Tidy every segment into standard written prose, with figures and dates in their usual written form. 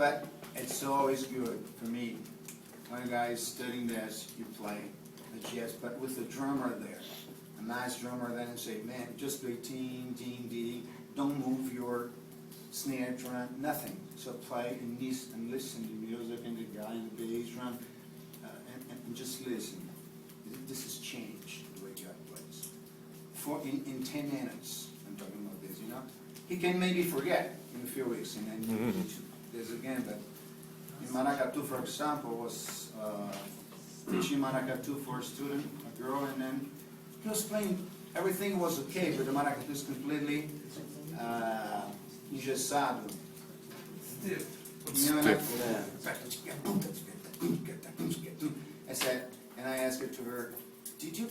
But it's always good for me when a guy is studying this, you play the jazz, but with a drummer there, a nice drummer, then you say, man, just play ting, ting, ding, don't move your snare drum, nothing. So play and listen to music and the guy in the bass drum, and just listen. This has changed the way God plays. In 10 minutes, I'm talking about this, you know? He can maybe forget in a few weeks, and then you do this again, but in Maracatu, for example, was teaching Maracatu for a student, a girl, and then he was playing, everything was okay, but the Maracatu is completely engessado. Stiff. I said, and I asked her, did you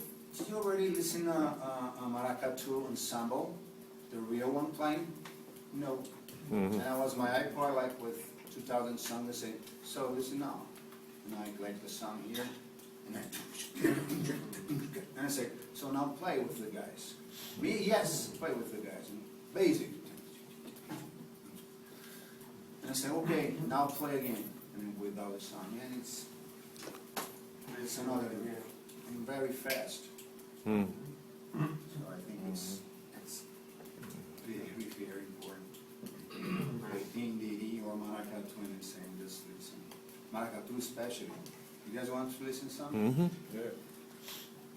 already listen to Maracatu ensemble, the real one playing? No. And I was my iPod like with 2,000 songs. I said, so listen now. And I like the song here, and I say, so now play with the guys. Me, yes, play with the guys. Basic. And I say, okay, now play again. And without the song. And it's another, and very fast. So I think it's very, very important. Like Ding or Maracatu and the same, just listen. Maracatu especially. You guys want to listen to something?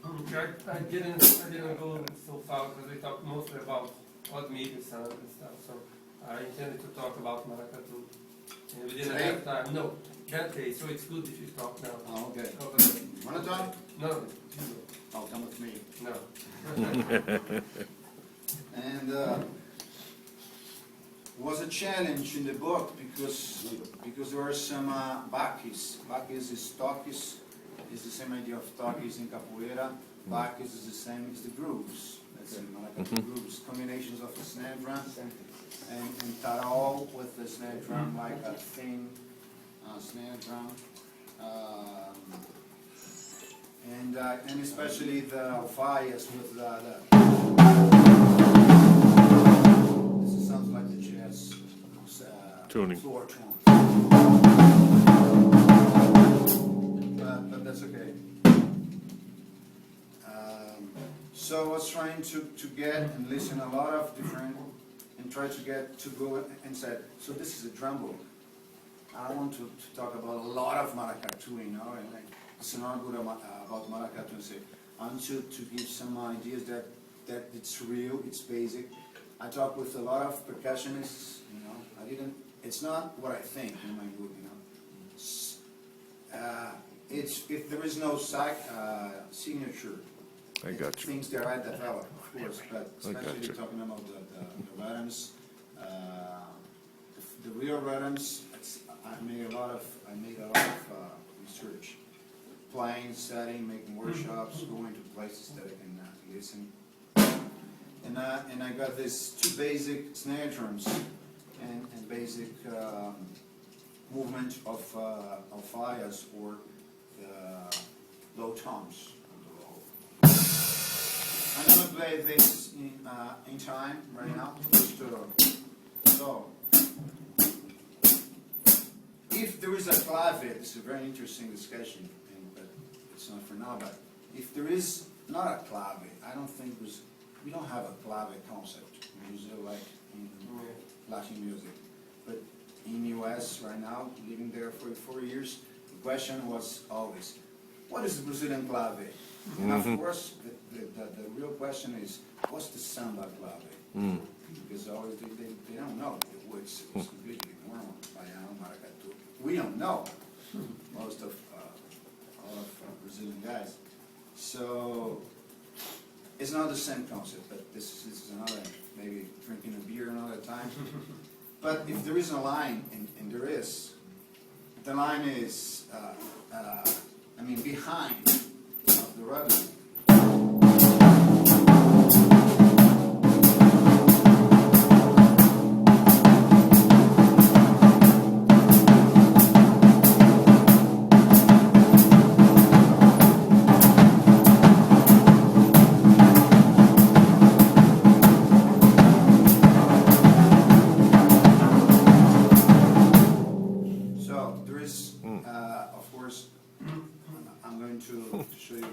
Okay, I didn't go so far because we talked mostly about odd media sound and stuff. So I intended to talk about Maracatu. And we didn't have time. No, Berklee. So it's good if you talk now. Oh, okay. Okay. Want to talk? No. Oh, come with me. No. And was a challenge in the book because there are some baques. Baques is toques, is the same idea of toques in capoeira. Baques is the same, it's the grooves. That's in Maracatu grooves, combinations of the snare drum and tarol with the snare drum like a thin snare drum. And especially the alfaias with this sounds like the jazz Tuning. floor tone. But that's okay. So I was trying to get and listen a lot of different and try to get to go and said, so this is a drum book. I want to talk about a lot of Maracatu, you know, and like, it's not good about Maracatu and say, I want to give some ideas that it's real, it's basic. I talk with a lot of percussionists, you know, it's not what I think in my book, you know. If there is no signature, I got you. things that I develop, of course, but especially you. talking about the rhythms, the real rhythms. I made a lot of research, playing, studying, making workshops, going to places that I can listen. And I got these two basic snare drums and basic movement of alfaias or the low tones. I'm going to play this in time right now. So, if there is a clave, this is a very interesting discussion, but it's not for now, but if there is not a clave, I don't think we don't have a clave concept in Brazil like in Latin music. But in US right now, living there for 4 years, the question was always, what is the Brazilian clave? And of course, the real question is, what's the samba clave? Because always they don't know. It's completely normal. Maracatu. We don't know most of all of Brazilian guys. So it's not the same concept, but this is another, maybe drinking a beer another time. But if there is a line, and there is, the line is, behind of the rhythm.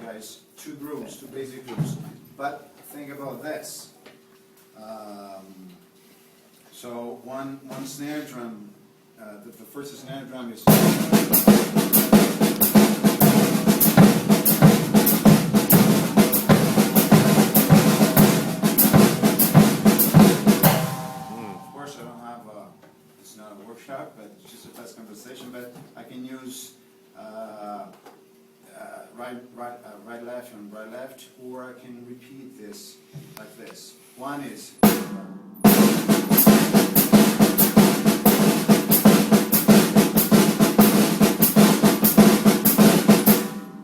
guys two groups, two basic groups. But think about this. So one snare drum, the first snare drum is. It's not a workshop, but it's just a fast conversation. But I can use right left and right left, or I can repeat this like this. One is.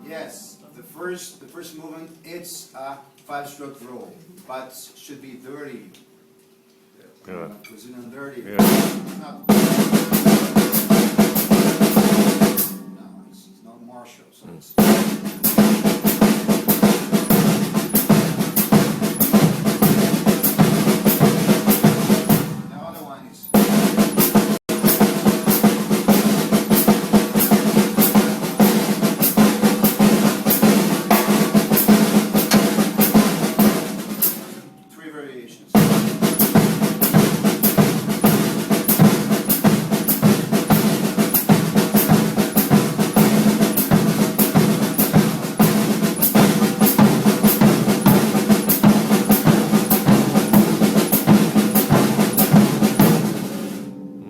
Yes, the first movement it's a 5-stroke roll, but should be dirty. Yeah. Brazilian dirty. Yeah. It's not. No, it's not Marshall. So it's. The other one is. Three variations.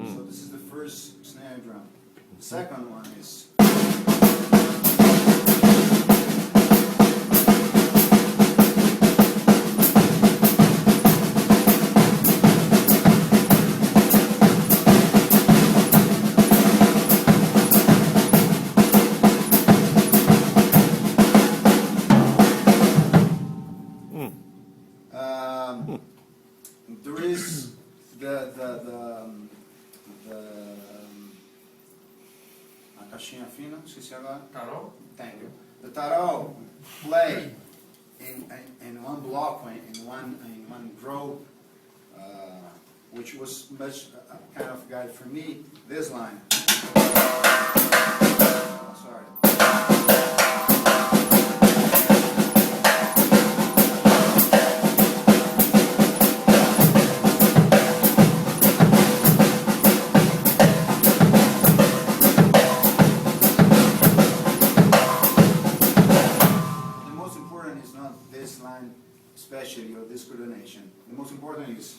So this is the first snare drum. The second one is. There is a caixinha fina, esqueci agora. Carol? Thank you. The tarot play in one block, in one group, which was much kind of guide for me. This line. Oh, sorry. This line especially, or this coordination. The most important is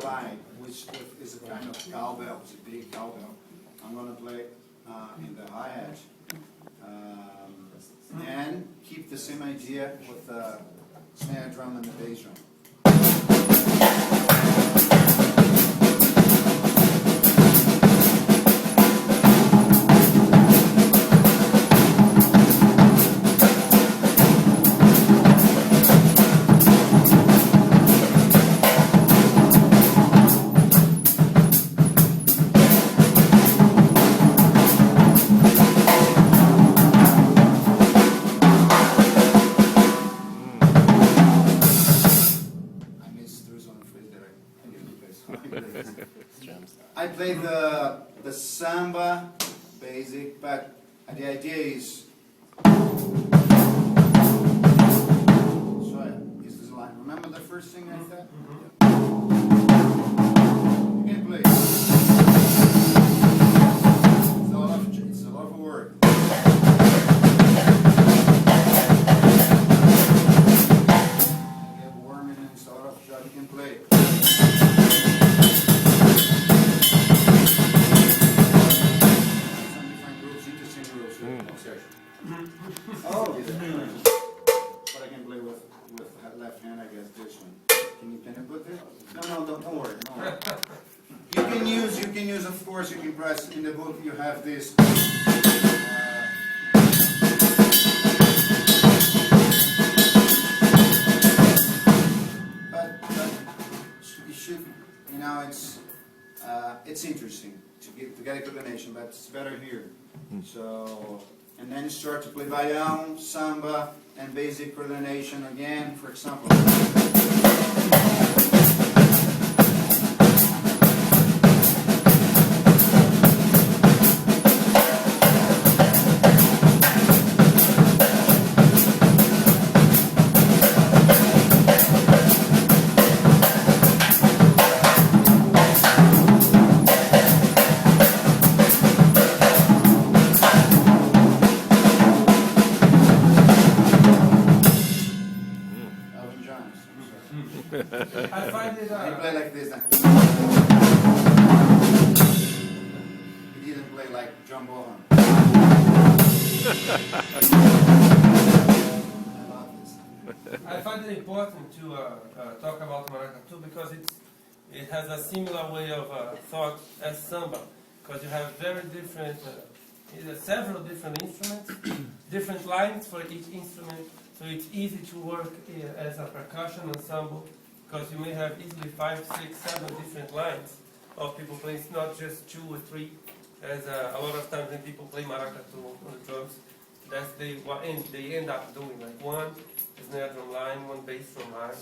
line, which is a kind of cowbell, it's a big cowbell. I'm going to play in the hi-hat and keep the same idea with the snare drum and the bass drum. I play the samba basic, but the idea is is this line. Remember the first thing I said? You can play. It's a lot of work. You get warm and it's a lot of job. You can play. Oh, but I can play with left hand, I guess this one. Can you put this? No, don't worry. Don't worry. You can use, of course, you can press in the book. You have this. But you should, it's get a coordination, but it's better here. So, and then you start to play baião, samba, and basic coordination again, for example. Elvin Jones. I find it, He play like this now. He didn't play like John Bohan. I love this. I find it important to talk about maracatu because it has a similar way of thought as samba, because you have very different, several different instruments, different lines for each instrument, so it's easy to work as a percussion ensemble, because you may have easily 5, 6, 7 different lines of people playing. It's not just 2 or 3, as a lot of times when people play maracatu on the drums, that's they end up doing like one snare drum line, one bass drum line,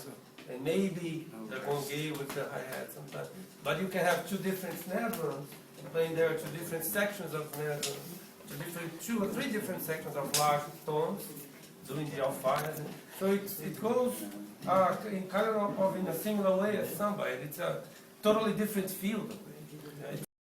and maybe the conga with the hi-hat sometimes. But you can have 2 different snare drums playing there, 2 different sections of snare drums, 2 or 3 different sections of large tones doing the alphas. So it goes in kind of in a similar way as samba, and it's a totally different field of it.